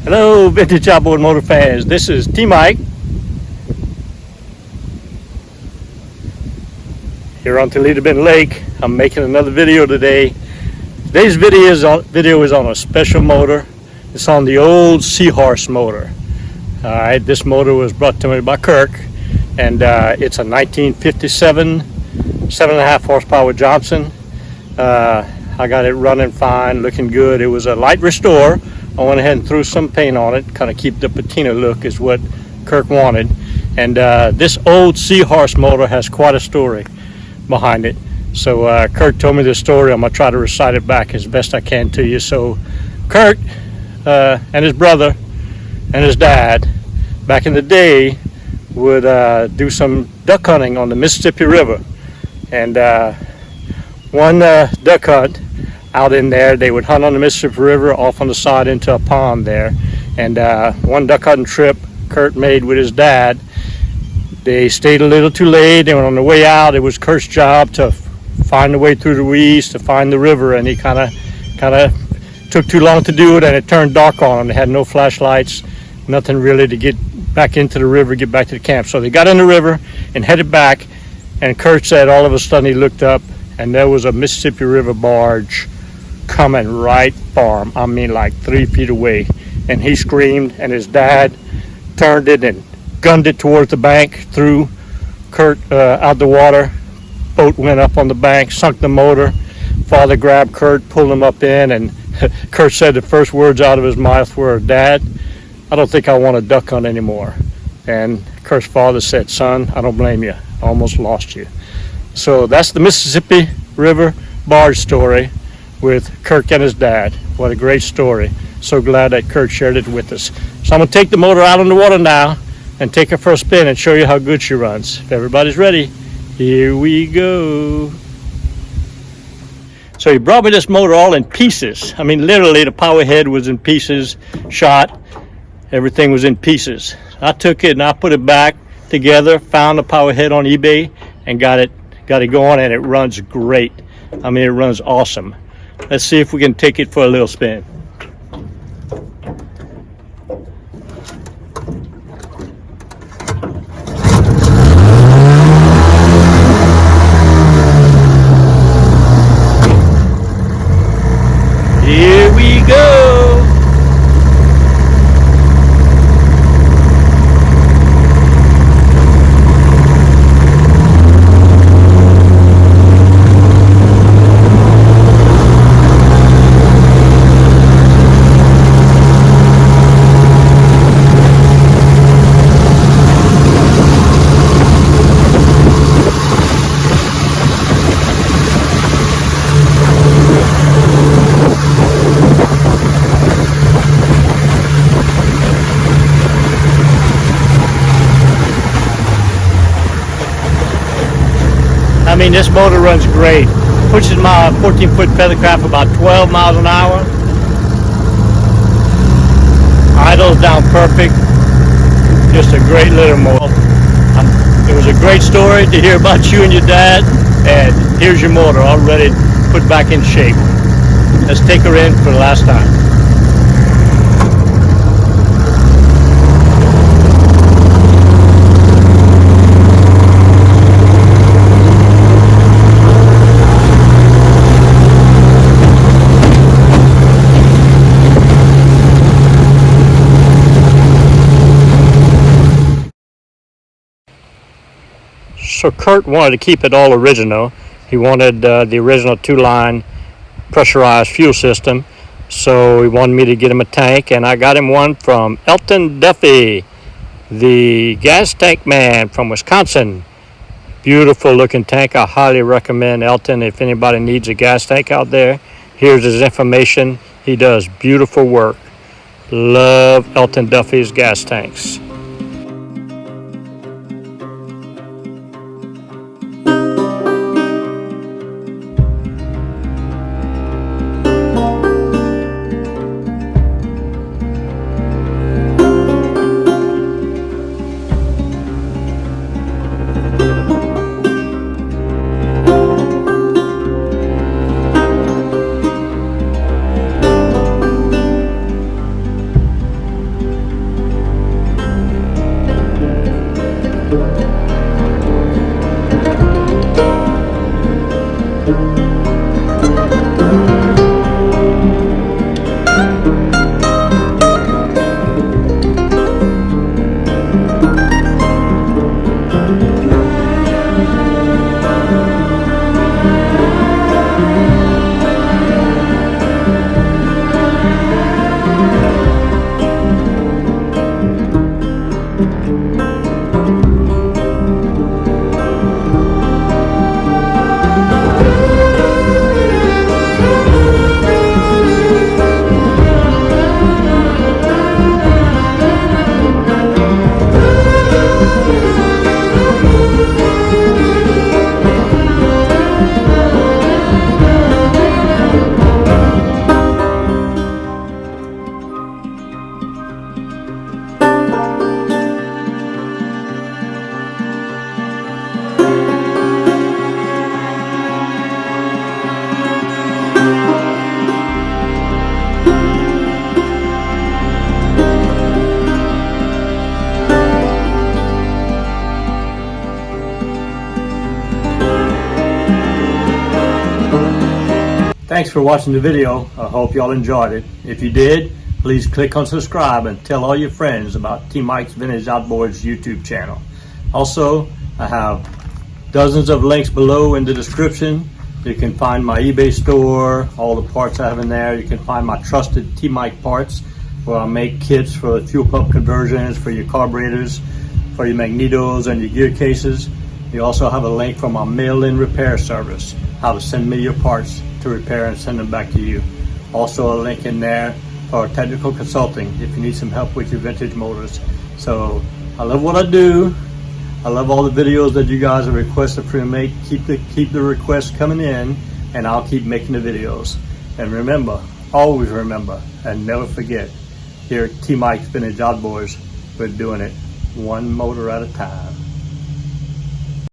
Hello, Vintage Outboard Motor fans. This is T-Mike here on Toledo Bend Lake. I'm making another video today. Today's video is on a special motor. It's on the old Seahorse motor. All right, this motor was brought to me by Kirk, and it's a 1957 7.5 horsepower Johnson. I got it running fine, looking good. It was a light restore. I went ahead and threw some paint on it, kind of keep the patina look is what Kirk wanted. And this old Seahorse motor has quite a story behind it. So Kirk told me this story. I'm gonna try to recite it back as best I can to you. So Kirk and his brother and his dad, back in the day, would do some duck hunting on the Mississippi River. And one duck hunt out in there, they would hunt on the Mississippi River off on the side into a pond there. And one duck hunting trip Kurt made with his dad, they stayed a little too late, and on the way out it was Kurt's job to find the way through the weeds to find the river, and he kind of took too long to do it, and it turned dark on them. They had no flashlights, nothing really to get back into the river, get back to the camp. So they got in the river and headed back, and Kurt said all of a sudden he looked up and there was a Mississippi River barge coming right for him. I mean, like 3 feet away. And he screamed, and his dad turned it and gunned it towards the bank, threw Kurt out the water. Boat went up on the bank, sunk the motor. Father grabbed Kurt, pulled him up in, and Kurt said the first words out of his mouth were, "Dad, I don't think I want to duck hunt anymore." And Kurt's father said, "Son, I don't blame you. I almost lost you." So that's the Mississippi River barge story with Kirk and his dad. What a great story. So glad that Kirk shared it with us. So I'm going to take the motor out on the water now and take her for a spin and show you how good she runs. If everybody's ready, here we go. So he brought me this motor all in pieces. I mean, literally the power head was in pieces, shot, everything was in pieces. I took it and I put it back together, found the power head on eBay, and got it going, and it runs great. I mean, it runs awesome. Let's see if we can take it for a little spin. Here we go. I mean, this motor runs great. Pushes my 14-foot feathercraft about 12 miles an hour. Idles down perfect. Just a great little motor. It was a great story to hear about you and your dad. And here's your motor all ready to put back in shape. Let's take her in for the last time. So Kurt wanted to keep it all original. He wanted the original 2-line pressurized fuel system. So he wanted me to get him a tank, and I got him one from Elton Duffy, the gas tank man from Wisconsin. Beautiful looking tank. I highly recommend Elton if anybody needs a gas tank out there. Here's his information. He does beautiful work. Love Elton Duffy's gas tanks. Thanks for watching the video. I hope y'all enjoyed it. If you did, please click on subscribe and tell all your friends about T Mike's Vintage Outboards YouTube channel. Also, I have dozens of links below in the description. You can find my eBay store, all the parts I have in there. You can find my trusted T Mike parts, where I make kits for fuel pump conversions, for your carburetors, for your magnetos and your gear cases. You also have a link for my mail-in repair service, how to send me your parts to repair and send them back to you. Also a link in there for technical consulting if you need some help with your vintage motors. So I love what I do. I love all the videos that you guys have requested for me to make. Keep the requests coming in, and I'll keep making the videos. And remember, always remember, and never forget, here at T Mike's Vintage Outboards, we're doing it one motor at a time.